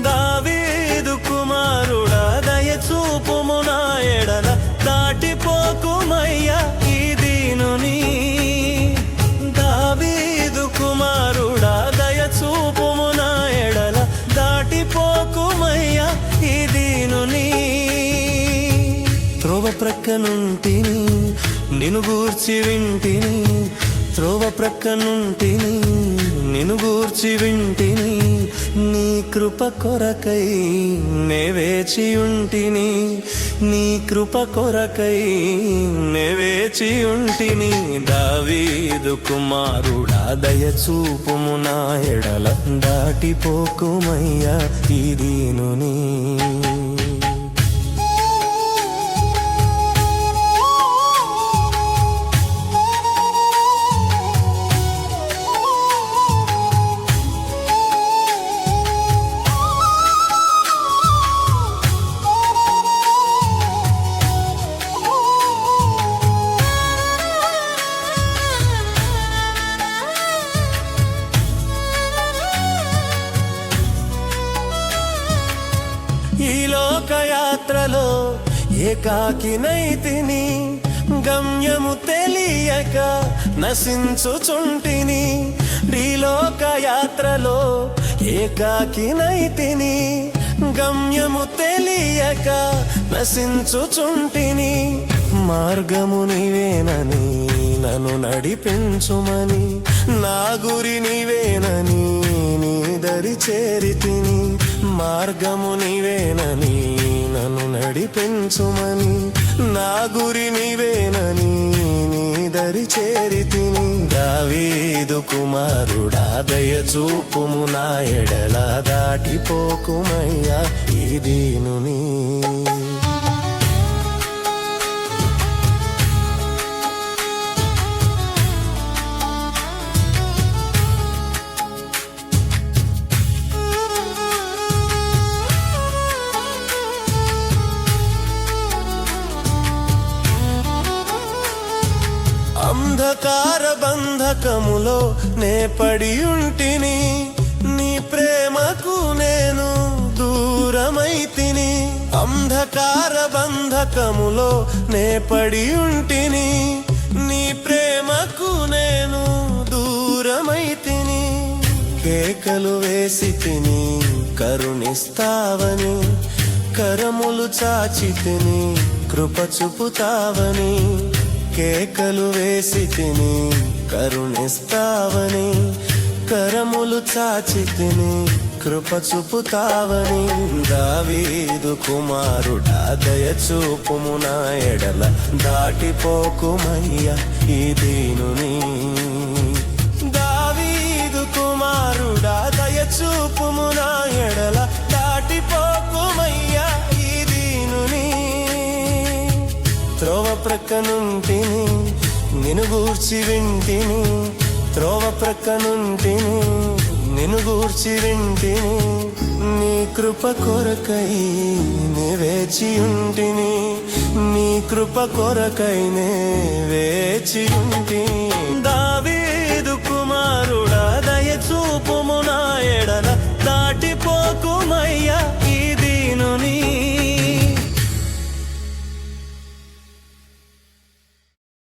దావీదు కుమారుడా దయచూపుము నా ఎడల దాటిపోకుమయ్యా ఈ దీనుని. దావీదు కుమారుడా దయచూపుము నా ఎడల దాటిపోకుమయ్యా ఈ దీనుని. త్రోవ ప్రక్కనుంటిని నిన్ను గూర్చి వింటిని, త్రోవ ప్రక్కనుంటిని నిన్ను గూర్చి వింటిని. నీ కృప కొరకై నే వేచి ఉంటిని, నీ కృప కొరకై నే వేచి ఉంటిని. దావీదు కుమారుడా దయచూపుము నా ఎడల దాటిపోకుమయ్యా ఈ దీనుని. ఈ లోకయాత్రలో ఏకాకినైతిని, గమ్యము తెలియక నశించుచుంటిని. ఈ లోకయాత్రలో ఏకాకినైతిని, గమ్యము తెలియక నశించుచుంటిని. మార్గము నీవేనని నన్ను నడిపించుమని, నా గురి నీవేనని నీ దరి చేరితిని. మార్గము నీవేనని నన్ను నడిపించుమని, నా గురి నీవేనని నీ దరి చేరితిని. దావీదు కుమారుడా దయచూపుము నా ఎడల దాటిపోకుమయ్యా ఈ దీనుని. అంధకార బంధకములో నే పడి ఉంటిని, నీ ప్రేమకు నేను దూరమైతిని. అంధకార బంధకములో నే పడి ఉంటిని, నీ ప్రేమకు నేను దూరమైతిని. కేకలు వేసి తిని కరుణిస్తావని, కరములు చాచి తిని కృప చూపుతావని. కేకలు వేసి తిని కరుణిస్తావని, కరములు చాచి తిని కృప చూపుతావని. దావీదు కుమారుడా దయచూపుము నా ఎడల దాటిపోకుమయ్యా ఈ దీనుని. దావీదు కుమారుడా దయచూపుము నా ఎడల దాటిపోకుమయ్యా ఈ దీనుని. త్రోవ ప్రక్కనుంటిని నిన్ను గూర్చి వింటిని, త్రోవ ప్రక్కనుంటిని నిన్ను గూర్చి వింటిని. నీ కృప కొరకై నే వేచి ఉంటిని, నీ కృప కొరకై నే వేచి ఉంటిని.